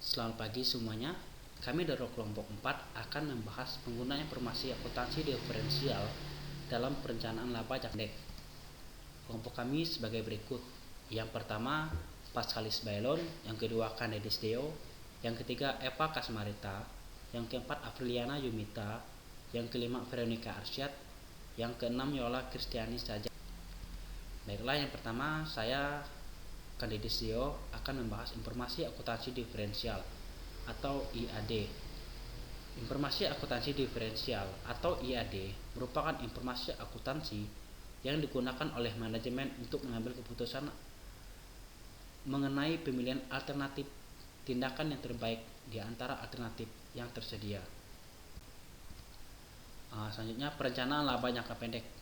Selamat pagi semuanya. Kami dari kelompok 4 akan membahas penggunaan informasi akuntansi diferensial dalam perencanaan laba jangka pendek. Kelompok kami sebagai berikut. Yang pertama, Pascalis Bailon, yang kedua Candice Deo, yang ketiga Eva Kasmarita, yang keempat Apriliana Yumita, yang kelima Veronica Arsyad, yang keenam Yola Kristiani saja. Baiklah, yang pertama saya Candice Deo akan membahas informasi akuntansi diferensial atau IAD. Informasi akuntansi diferensial atau IAD merupakan informasi akuntansi yang digunakan oleh manajemen untuk mengambil keputusan mengenai pemilihan alternatif tindakan yang terbaik di antara alternatif yang tersedia. Selanjutnya, perencanaan laba jangka pendek.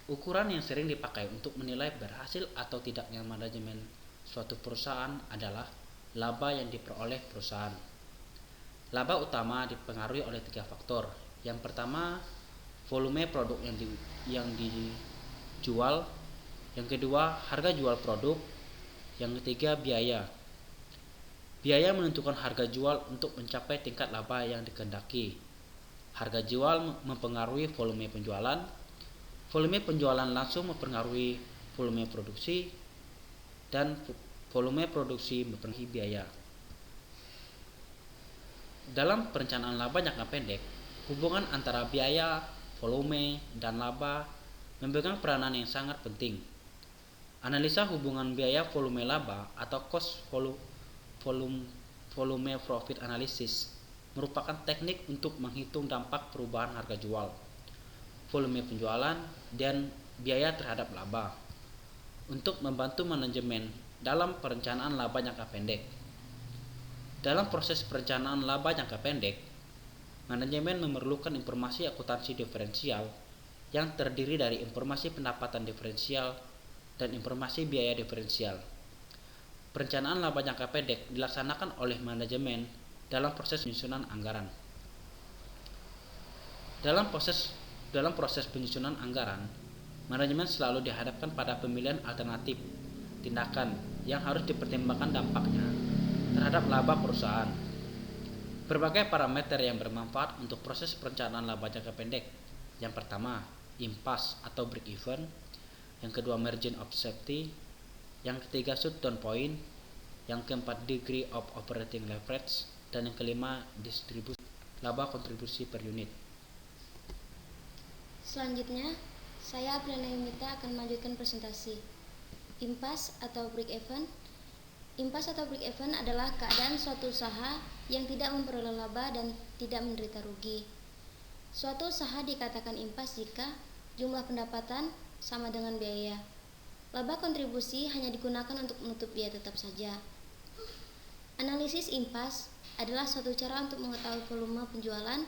Ukuran yang sering dipakai untuk menilai berhasil atau tidaknya manajemen suatu perusahaan adalah laba yang diperoleh perusahaan. Laba utama dipengaruhi oleh 3 faktor. Yang pertama, volume produk yang dijual. Yang kedua, harga jual produk. Yang ketiga, biaya. Biaya menentukan harga jual untuk mencapai tingkat laba yang dikehendaki. Harga jual mempengaruhi volume penjualan. Volume penjualan langsung mempengaruhi volume produksi, dan volume produksi mempengaruhi biaya. Dalam perencanaan laba jangka pendek, hubungan antara biaya, volume, dan laba memegang peranan yang sangat penting. Analisa hubungan biaya volume laba atau cost volume profit analysis merupakan teknik untuk menghitung dampak perubahan harga jual, volume penjualan, dan biaya terhadap laba untuk membantu manajemen dalam perencanaan laba jangka pendek. Dalam proses perencanaan laba jangka pendek, manajemen memerlukan informasi akuntansi diferensial yang terdiri dari informasi pendapatan diferensial dan informasi biaya diferensial. Perencanaan laba jangka pendek dilaksanakan oleh manajemen dalam proses penyusunan anggaran. Dalam proses penyusunan anggaran, manajemen selalu dihadapkan pada pemilihan alternatif tindakan yang harus dipertimbangkan dampaknya terhadap laba perusahaan. Berbagai parameter yang bermanfaat untuk proses perencanaan laba jangka pendek. Yang pertama, impasse atau break even. Yang kedua, margin of safety. Yang ketiga, shutdown point. Yang keempat, degree of operating leverage. Dan yang kelima, distribusi laba kontribusi per unit. Selanjutnya, saya Apriliana Yumita akan melanjutkan presentasi. Impasse atau break even. Impasse atau break even adalah keadaan suatu usaha yang tidak memperoleh laba dan tidak menderita rugi. Suatu usaha dikatakan impasse jika jumlah pendapatan sama dengan biaya. Laba kontribusi hanya digunakan untuk menutup biaya tetap saja. Analisis impasse adalah suatu cara untuk mengetahui volume penjualan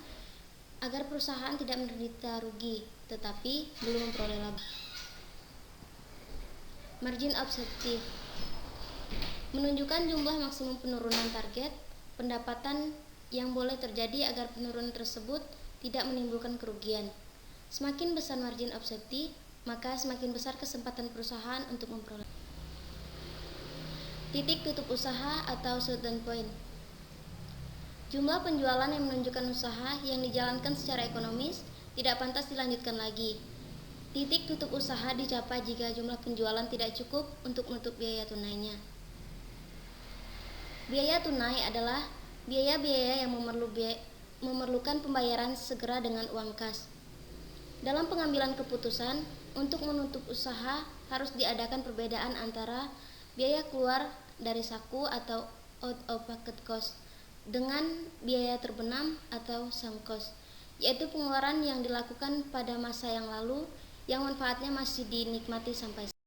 agar perusahaan tidak menderita rugi tetapi belum memperoleh laba. Margin of safety menunjukkan jumlah maksimum penurunan target pendapatan yang boleh terjadi agar penurunan tersebut tidak menimbulkan kerugian. Semakin besar margin of safety, maka semakin besar kesempatan perusahaan untuk memperoleh. Titik tutup usaha atau shutdown point. Jumlah penjualan yang menunjukkan usaha yang dijalankan secara ekonomis tidak pantas dilanjutkan lagi. Titik tutup usaha dicapai jika jumlah penjualan tidak cukup untuk menutup biaya tunainya. Biaya tunai adalah biaya-biaya yang memerlukan pembayaran segera dengan uang kas. Dalam pengambilan keputusan untuk menutup usaha harus diadakan perbedaan antara biaya keluar dari saku atau out of pocket cost dengan biaya terbenam atau sunk cost, yaitu pengeluaran yang dilakukan pada masa yang lalu yang manfaatnya masih dinikmati sampai sekarang.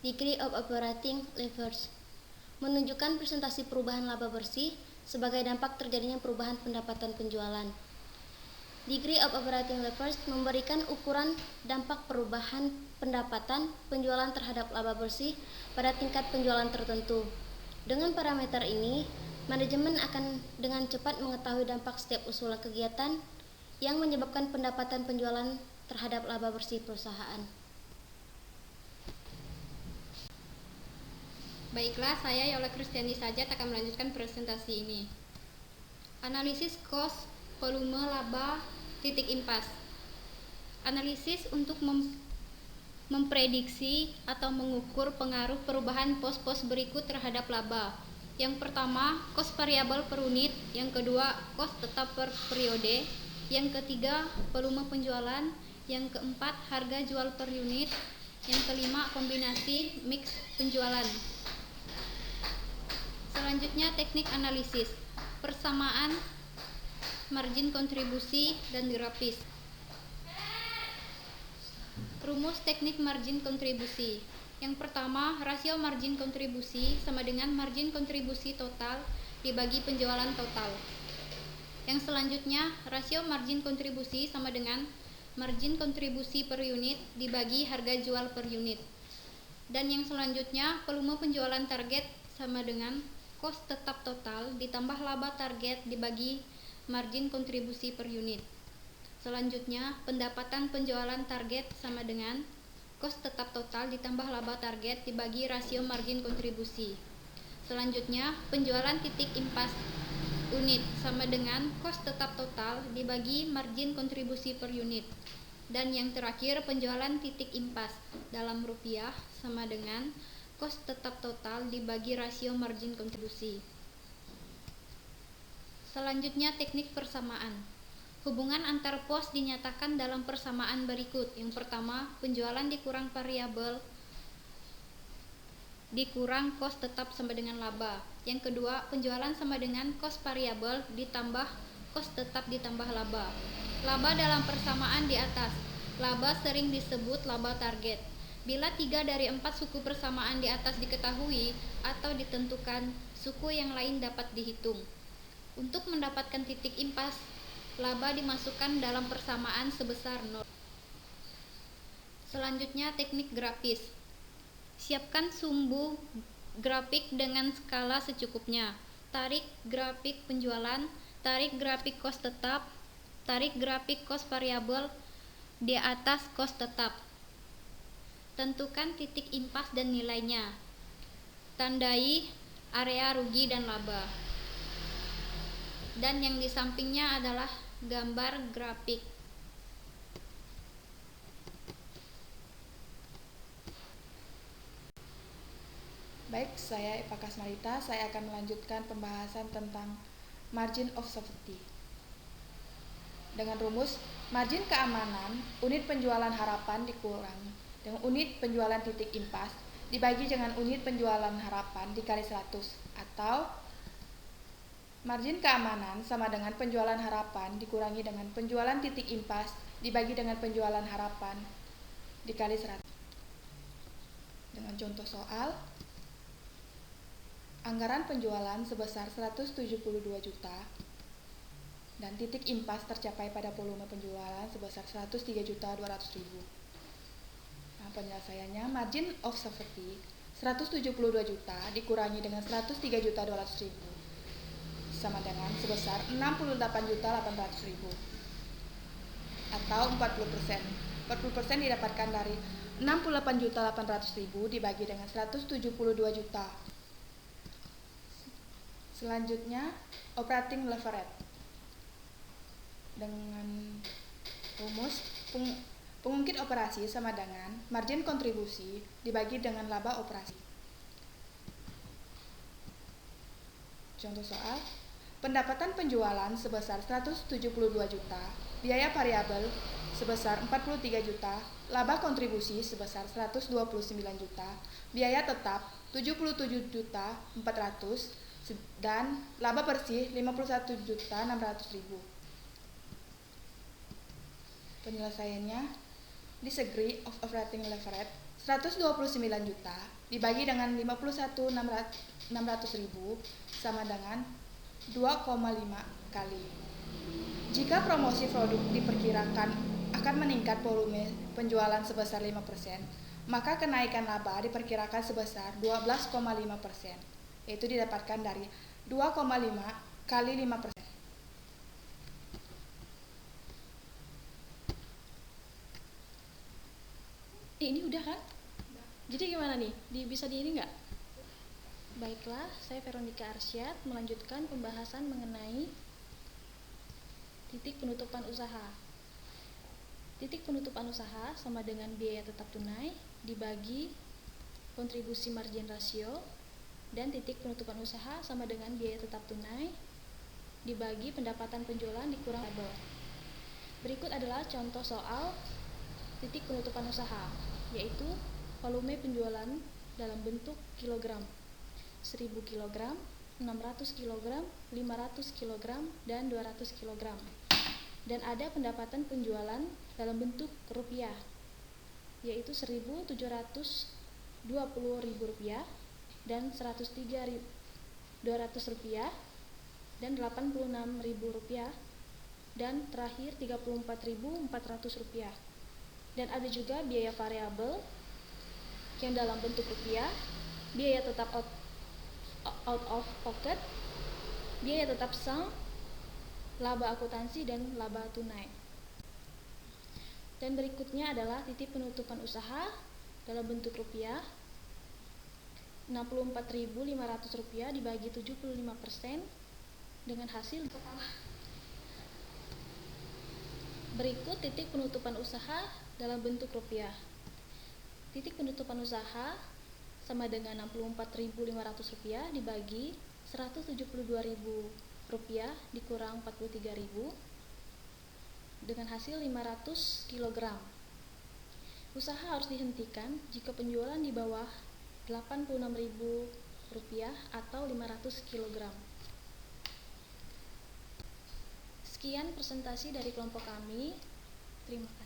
Degree of operating leverage menunjukkan presentasi perubahan laba bersih sebagai dampak terjadinya perubahan pendapatan penjualan. Degree of operating leverage memberikan ukuran dampak perubahan pendapatan penjualan terhadap laba bersih pada tingkat penjualan tertentu. Dengan parameter ini, manajemen akan dengan cepat mengetahui dampak setiap usulan kegiatan yang menyebabkan pendapatan penjualan terhadap laba bersih perusahaan. Baiklah, saya Yola Kristiani Sajat akan melanjutkan presentasi ini. Analisis cost, volume, laba, titik impas. Analisis untuk memprediksi atau mengukur pengaruh perubahan pos-pos berikut terhadap laba. Yang pertama, cost variabel per unit. Yang kedua, cost tetap per periode. Yang ketiga, volume penjualan. Yang keempat, harga jual per unit. Yang kelima, kombinasi mix penjualan. Selanjutnya, teknik analisis, persamaan, margin kontribusi, dan grafis. Rumus teknik margin kontribusi. Yang pertama, rasio margin kontribusi sama dengan margin kontribusi total dibagi penjualan total. Yang selanjutnya, rasio margin kontribusi sama dengan margin kontribusi per unit dibagi harga jual per unit. Dan yang selanjutnya, volume penjualan target sama dengan cost tetap total ditambah laba target dibagi margin kontribusi per unit. Selanjutnya, pendapatan penjualan target sama dengan cost tetap total ditambah laba target dibagi rasio margin kontribusi. Selanjutnya, penjualan titik impas unit sama dengan cost tetap total dibagi margin kontribusi per unit. Dan yang terakhir, penjualan titik impas dalam rupiah sama dengan cost tetap total dibagi rasio margin kontribusi. Selanjutnya, teknik persamaan. Hubungan antar pos dinyatakan dalam persamaan berikut. Yang pertama, penjualan dikurang variabel dikurang cost tetap sama dengan laba. Yang kedua, penjualan sama dengan cost variabel ditambah cost tetap ditambah laba. Laba dalam persamaan di atas. Laba sering disebut laba target. Bila 3 dari 4 suku persamaan di atas diketahui atau ditentukan, suku yang lain dapat dihitung. Untuk mendapatkan titik impas, laba dimasukkan dalam persamaan sebesar 0. Selanjutnya, teknik grafis. Siapkan sumbu grafik dengan skala secukupnya. Tarik grafik penjualan, tarik grafik cost tetap, tarik grafik cost variabel di atas cost tetap. Tentukan titik impas dan nilainya. Tandai area rugi dan laba. Dan yang di sampingnya adalah gambar grafik. Baik, saya Eva Kasmarita. Saya akan melanjutkan pembahasan tentang margin of safety. Dengan rumus, margin keamanan unit penjualan harapan dikurangi dengan unit penjualan titik impas dibagi dengan unit penjualan harapan dikali 100, atau margin keamanan sama dengan penjualan harapan dikurangi dengan penjualan titik impas dibagi dengan penjualan harapan dikali 100. Dengan contoh soal, anggaran penjualan sebesar 172 juta dan titik impas tercapai pada volume penjualan sebesar 103.200.000. Nah, penyelesaiannya, margin of safety 172 juta dikurangi dengan 103.200.000 sama dengan sebesar 68.800.000 atau 40%. 40% didapatkan dari 68.800.000 dibagi dengan 172 juta. Selanjutnya, operating leverage. Dengan rumus, pengungkit operasi sama dengan margin kontribusi dibagi dengan laba operasi. Contoh soal, pendapatan penjualan sebesar 172 juta, biaya variabel sebesar 43 juta, laba kontribusi sebesar 129 juta, biaya tetap 77 juta 400, dan laba bersih 51.600.000. Penyelesaiannya, degree of operating leverage 129 juta dibagi dengan 51.600.000 sama dengan 2,5 kali. Jika promosi produk diperkirakan akan meningkat volume penjualan sebesar 5%, maka kenaikan laba diperkirakan sebesar 12,5%, yaitu didapatkan dari 2,5 kali 5%. Ini udah kan? Jadi gimana nih? Bisa di ini nggak? Baiklah, saya Veronica Arsyad melanjutkan pembahasan mengenai titik penutupan usaha. Titik penutupan usaha sama dengan biaya tetap tunai dibagi kontribusi margin rasio, dan titik penutupan usaha sama dengan biaya tetap tunai dibagi pendapatan penjualan dikurang laba. Berikut adalah contoh soal titik penutupan usaha, yaitu volume penjualan dalam bentuk kilogram, 1000 kg, 600 kg, 500 kg, dan 200 kg. Dan ada pendapatan penjualan dalam bentuk rupiah, yaitu Rp1.720.000 dan Rp103.200 dan Rp86.000 dan terakhir Rp34.400. Dan ada juga biaya variabel yang dalam bentuk rupiah, biaya tetap out of pocket, biaya tetap sunk, laba akuntansi, dan laba tunai. Dan berikutnya adalah titik penutupan usaha dalam bentuk rupiah, Rp64.500 dibagi 75% dengan hasil. Berikut titik penutupan usaha dalam bentuk rupiah. Titik penutupan usaha sama dengan Rp64.500 dibagi Rp172.000 dikurang Rp43.000 dengan hasil 500 kg. Usaha harus dihentikan jika penjualan di bawah Rp86.000 atau 500 kg. Sekian presentasi dari kelompok kami. Terima kasih.